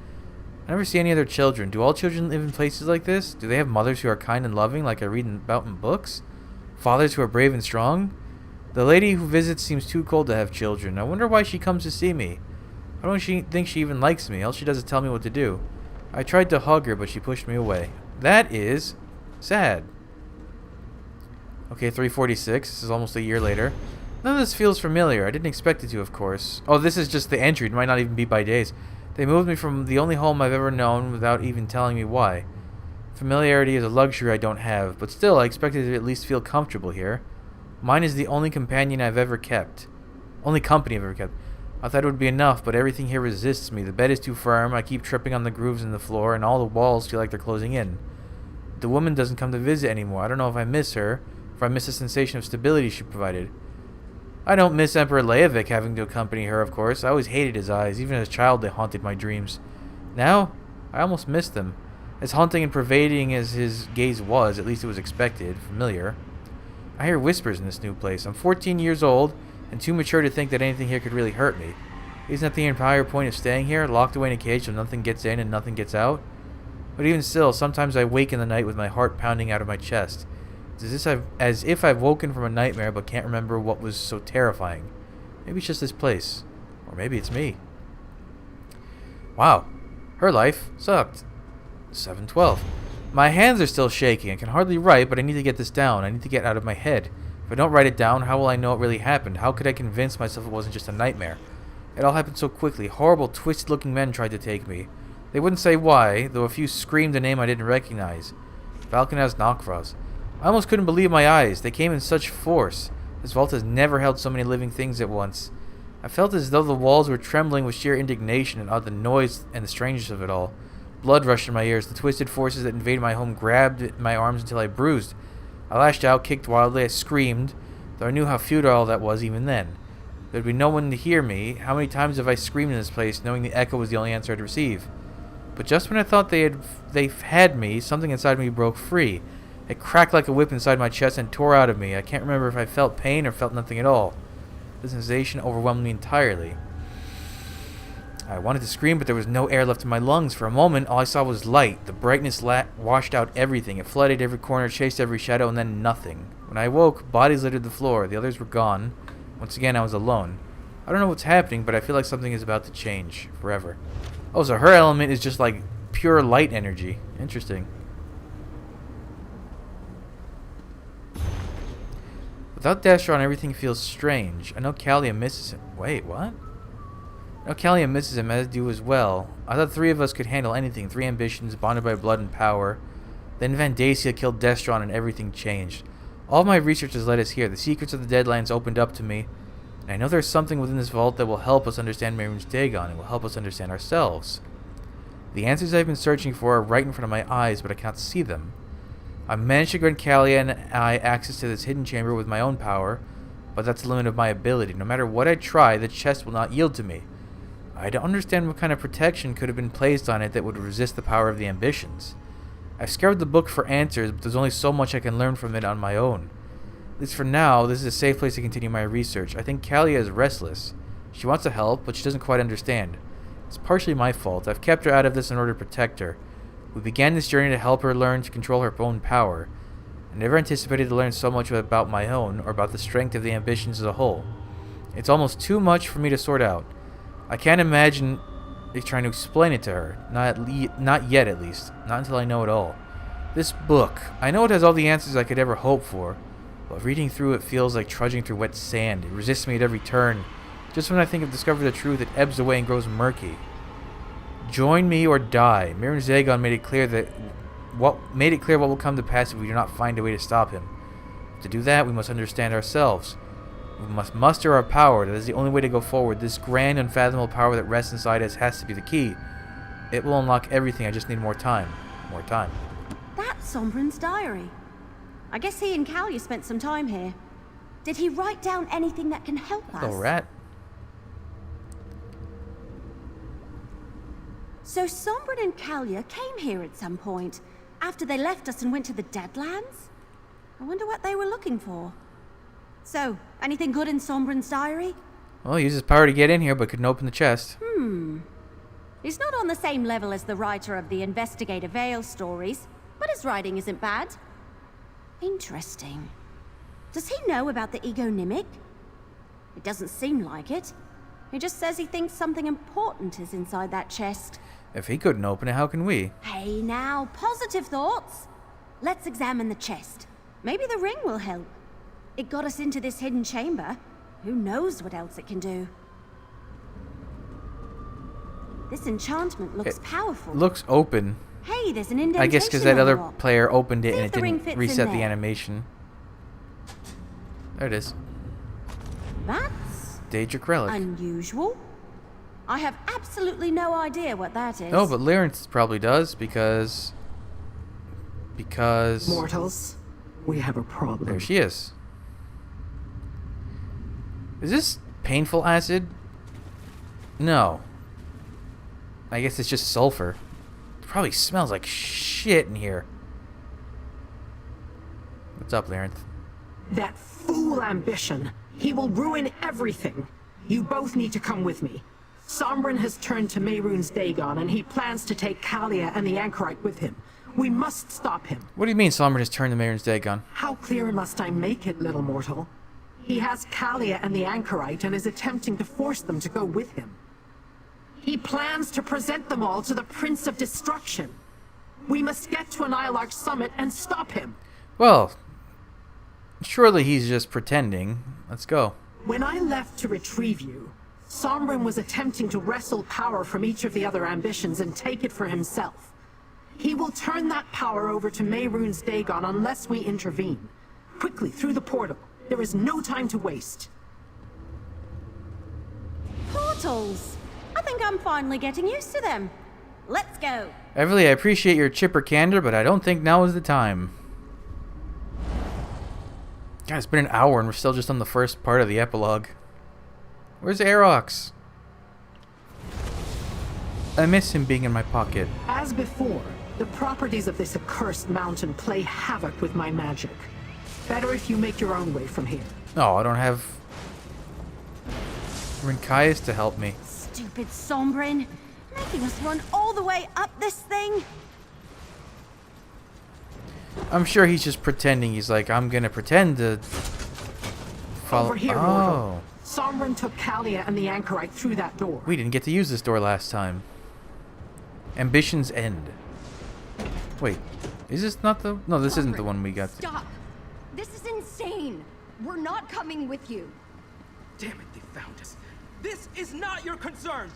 I never see any other children. Do all children live in places like this? Do they have mothers who are kind and loving like I read about in books? Fathers who are brave and strong? The lady who visits seems too cold to have children. I wonder why she comes to see me. I don't think she even likes me. All she does is tell me what to do. I tried to hug her, but she pushed me away. That is sad. Okay, 346. This is almost a year later. None of this feels familiar. I didn't expect it to, of course. Oh, this is just the entry. It might not even be by days. They moved me from the only home I've ever known without even telling me why. Familiarity is a luxury I don't have, but still, I expected to at least feel comfortable here. Mine is the only companion I've ever kept. Only company I've ever kept. I thought it would be enough, but everything here resists me. The bed is too firm, I keep tripping on the grooves in the floor, and all the walls feel like they're closing in. The woman doesn't come to visit anymore. I don't know if I miss her, or if I miss the sensation of stability she provided. I don't miss Emperor Leovic having to accompany her, of course. I always hated his eyes. Even as a child, they haunted my dreams. Now, I almost miss them. As haunting and pervading as his gaze was, at least it was expected, familiar. I hear whispers in this new place. I'm 14 years old, and too mature to think that anything here could really hurt me. Isn't that the entire point of staying here? Locked away in a cage so nothing gets in and nothing gets out? But even still, sometimes I wake in the night with my heart pounding out of my chest. It's as if I've woken from a nightmare but can't remember what was so terrifying. Maybe it's just this place. Or maybe it's me. Wow. Her life sucked. 712. My hands are still shaking. I can hardly write, but I need to get this down. I need to get out of my head. If I don't write it down, how will I know it really happened? How could I convince myself it wasn't just a nightmare? It all happened so quickly. Horrible, twisted-looking men tried to take me. They wouldn't say why, though a few screamed a name I didn't recognize. Valkenaz Nokvraz. I almost couldn't believe my eyes. They came in such force. This vault has never held so many living things at once. I felt as though the walls were trembling with sheer indignation at the noise and the strangeness of it all. Blood rushed in my ears. The twisted forces that invaded my home grabbed my arms until I bruised. I lashed out, kicked wildly, I screamed, though I knew how futile that was even then. There'd be no one to hear me. How many times have I screamed in this place, knowing the echo was the only answer I'd receive? But just when I thought they had me, something inside me broke free. It cracked like a whip inside my chest and tore out of me. I can't remember if I felt pain or felt nothing at all. The sensation overwhelmed me entirely. I wanted to scream, but there was no air left in my lungs. For a moment, all I saw was light. The brightness washed out everything. It flooded every corner, chased every shadow, and then nothing. When I awoke, bodies littered the floor. The others were gone. Once again, I was alone. I don't know what's happening, but I feel like something is about to change forever. Oh, so her element is just like pure light energy. Interesting. Without Destron, everything feels strange. I know Kalia misses him. Wait, what? I know Kalia misses him, as do as well. I thought 3 of us could handle anything. 3 ambitions, bonded by blood and power. Then Vandacia killed Destron and everything changed. All my research has led us here. The secrets of the Deadlands opened up to me. And I know there's something within this vault that will help us understand Mehrunes Dagon. It will help us understand ourselves. The answers I've been searching for are right in front of my eyes, but I can't see them. I managed to grant Kalia and I access to this hidden chamber with my own power, but that's the limit of my ability. No matter what I try, the chest will not yield to me. I don't understand what kind of protection could have been placed on it that would resist the power of the ambitions. I've scoured the book for answers, but there's only so much I can learn from it on my own. At least for now, this is a safe place to continue my research. I think Kalia is restless. She wants to help, but she doesn't quite understand. It's partially my fault. I've kept her out of this in order to protect her. We began this journey to help her learn to control her own power. I never anticipated to learn so much about my own, or about the strength of the ambitions as a whole. It's almost too much for me to sort out. I can't imagine trying to explain it to her. Not yet, at least. Not until I know it all. This book, I know it has all the answers I could ever hope for, but reading through it feels like trudging through wet sand. It resists me at every turn. Just when I think I've discovered the truth, it ebbs away and grows murky. Join me or die. Mehrunes Dagon made it clear what will come to pass if we do not find a way to stop him. To do that, we must understand ourselves. We must muster our power. That is the only way to go forward. This grand, unfathomable power that rests inside us has to be the key. It will unlock everything. I just need more time. More time. That's Sombrin's diary. I guess he and Kalia spent some time here. Did he write down anything that can help us? Little rat. So Sombrin and Kalia came here at some point, after they left us and went to the Deadlands? I wonder what they were looking for. So, anything good in Sombrin's diary? Well, he used his power to get in here, but couldn't open the chest. He's not on the same level as the writer of the Investigator Vale stories, but his writing isn't bad. Interesting. Does he know about the Egonymic? It doesn't seem like it. He just says he thinks something important is inside that chest. If he couldn't open it, how can we? Hey now, positive thoughts. Let's examine the chest. Maybe the ring will help. It got us into this hidden chamber. Who knows what else it can do? This enchantment looks powerful. Looks open. Hey, there's an indentation. I guess because that on the other rock. player opened it See and if it the ring didn't fits in reset the there. animation. There it is. That's Daedric relic. unusual. I have absolutely no idea what that is. No, but Lyrinth probably does because. Mortals, we have a problem. There she is. Is this painful acid? No. I guess it's just sulfur. It probably smells like shit in here. What's up, Lyrinth? That fool ambition. He will ruin everything. You both need to come with me. Sombrin has turned to Mehrunes Dagon, and he plans to take Kalia and the Anchorite with him. We must stop him. What do you mean Sombrin has turned the Mehrunes Dagon? How clear must I make it, little mortal? He has Kalia and the Anchorite and is attempting to force them to go with him. He plans to present them all to the Prince of Destruction. We must get to an Ilarch summit and stop him. Well, surely he's just pretending. Let's go. When I left to retrieve you, Sombrin was attempting to wrestle power from each of the other ambitions and take it for himself. He will turn that power over to Mehrunes Dagon unless we intervene. Quickly, through the portal. There is no time to waste. Portals. I think I'm finally getting used to them. Let's go. Everly, I appreciate your chipper candor, but I don't think now is the time. God, it's been an hour and we're still just on the first part of the epilogue. Where's Aerox? I miss him being in my pocket. As before, the properties of this accursed mountain play havoc with my magic. Better if you make your own way from here. No, I don't have Rinkaius to help me. Stupid Sombrin. Making us run all the way up this thing. I'm sure he's just pretending. He's like, I'm gonna pretend to follow. Over here, Oh, mortal. Sombrin took Kalia and the Anchorite through that door. we didn't get to use this door last time. Ambition's End. Wait, is this not the? No, this isn't the one we got. Stop! This is insane! We're not coming with you. Damn it, they found us. This is not your concern.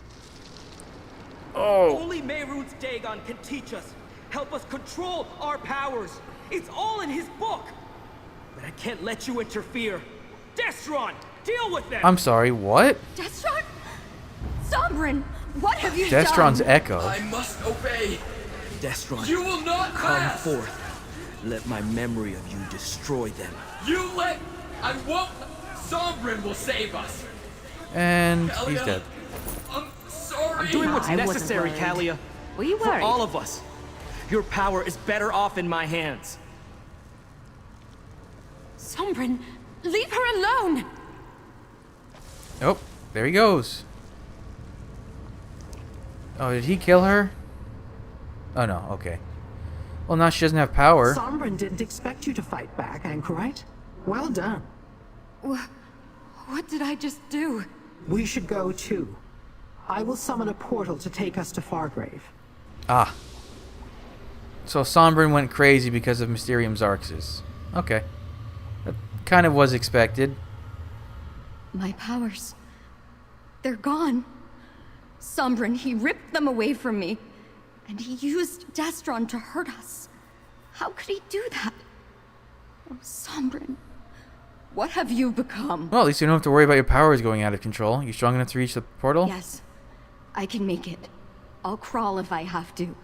Oh. Only Mehrunes Dagon can teach us, help us control our powers. It's all in his book. But I can't let you interfere. Destron, deal with them. I'm sorry. What? Destron? Sombrin, what have you Destron's done? echo. I must obey. Destron, You will not come pass. forth. Let my memory of you destroy them. You let. I won't. Sombrin will save us. And he's dead. I'm sorry. I'm doing what's I wasn't necessary, worried. Kalia. Were you For worried? all of us. Your power is better off in my hands. Sombrin, leave her alone! Oh, there he goes. Oh, did he kill her? Oh no, okay. Well, now she doesn't have power. Sombrin didn't expect you to fight back, Anchorite. Well done. What did I just do? We should go too. I will summon a portal to take us to Fargrave. Ah. So Sombrin went crazy because of Mysterium Xarxes. Okay. That kind of was expected. My powers. They're gone. Sombrin, he ripped them away from me. And he used Destron to hurt us. How could he do that? Oh, Sombrin. What have you become? Well, at least you don't have to worry about your powers going out of control. You strong enough to reach the portal? Yes, I can make it. I'll crawl if I have to.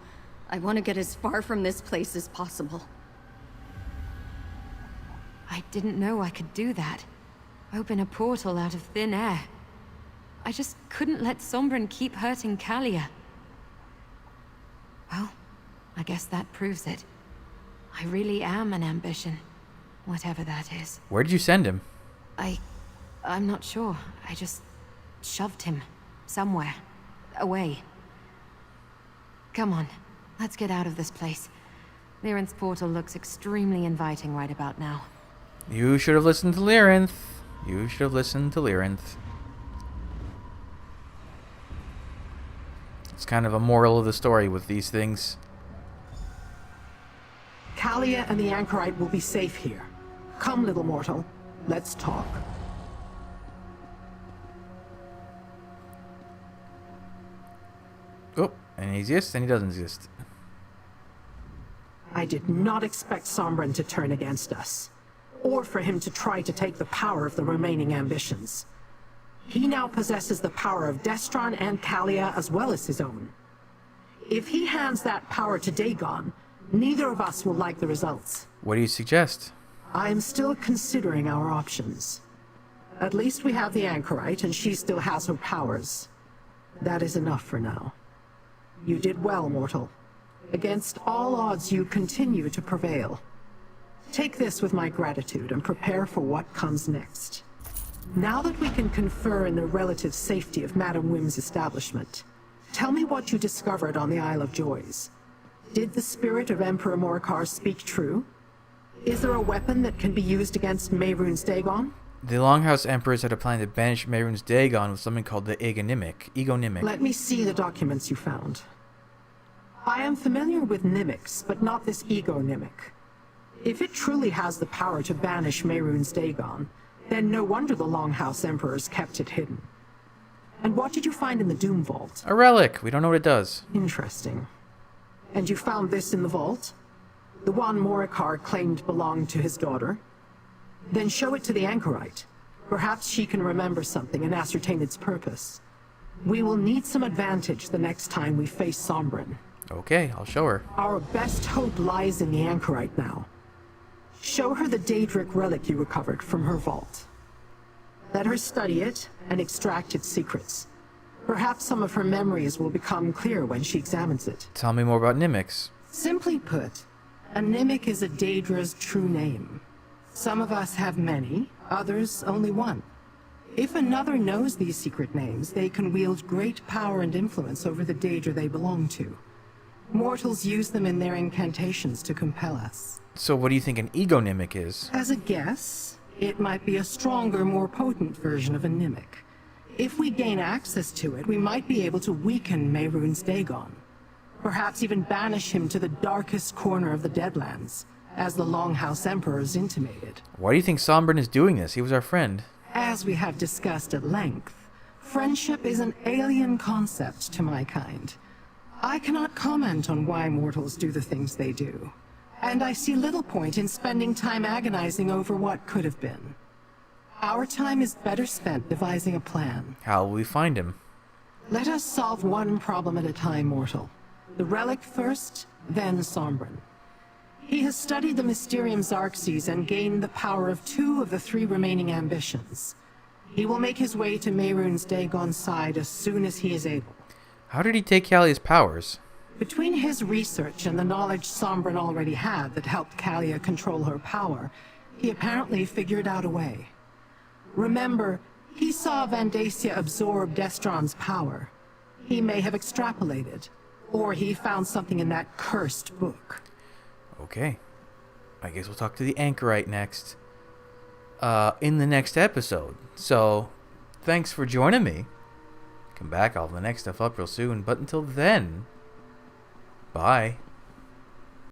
I want to get as far from this place as possible. I didn't know I could do that. Open a portal out of thin air. I just couldn't let Sombrin keep hurting Kalia. Well, I guess that proves it. I really am an ambition. Whatever that is. Where'd you send him? I'm not sure. I just shoved him somewhere. Away. Come on. Let's get out of this place. Lyrinth's portal looks extremely inviting right about now. You should have listened to Lyrinth. You should have listened to Lyrinth. It's kind of a moral of the story with these things. Kalia and the Anchorite will be safe here. Come, little mortal. Let's talk. Oh, and he exists and he doesn't exist. I did not expect Sombren to turn against us, or for him to try to take the power of the remaining ambitions. He now possesses the power of Destron and Kalia as well as his own. If he hands that power to Dagon, neither of us will like the results. What do you suggest? I am still considering our options. At least we have the Anchorite, and she still has her powers. That is enough for now. You did well, mortal. Against all odds, you continue to prevail. Take this with my gratitude and prepare for what comes next. Now that we can confer in the relative safety of Madame Whim's establishment, tell me what you discovered on the Isle of Joys. Did the spirit of Emperor Morcar speak true? Is there a weapon that can be used against Mehrunes Dagon? The Longhouse Emperors had a plan to banish Mehrunes Dagon with something called the Egonymic. Let me see the documents you found. I am familiar with Nimics, but not this Egonymic. If it truly has the power to banish Mehrunes Dagon, then no wonder the Longhouse Emperors kept it hidden. And what did you find in the Doom Vault? A relic. We don't know what it does. Interesting. And you found this in the vault? The one Morikar claimed belonged to his daughter? Then show it to the Anchorite. Perhaps she can remember something and ascertain its purpose. We will need some advantage the next time we face Sombren. Okay, I'll show her. Our best hope lies in the Anchorite now. Show her the Daedric relic you recovered from her vault. Let her study it and extract its secrets. Perhaps some of her memories will become clear when she examines it. Tell me more about Nimics. Simply put, a Nimic is a Daedra's true name. Some of us have many, others only one. If another knows these secret names, they can wield great power and influence over the Daedra they belong to. Mortals use them in their incantations to compel us. So what do you think an Egonymic is? As a guess, it might be a stronger, more potent version of a Nimic. If we gain access to it, we might be able to weaken Mehrunes Dagon. Perhaps even banish him to the darkest corner of the Deadlands, as the Longhouse Emperors intimated. Why do you think Sombren is doing this? He was our friend. As we have discussed at length, friendship is an alien concept to my kind. I cannot comment on why mortals do the things they do, and I see little point in spending time agonizing over what could have been. Our time is better spent devising a plan. How will we find him? Let us solve one problem at a time, mortal. The relic first, then Sombren. He has studied the Mysterium Xarxes and gained the power of 2 of the 3 remaining ambitions. He will make his way to Mehrunes Dagon's side as soon as he is able. How did he take Kalia's powers? Between his research and the knowledge Sombren already had that helped Kalia control her power, he apparently figured out a way. Remember, he saw Vandacia absorb Destron's power. He may have extrapolated, or he found something in that cursed book. Okay. I guess we'll talk to the Anchorite next. In the next episode. So, thanks for joining me. Come back, I'll have the next stuff up real soon. But until then, bye.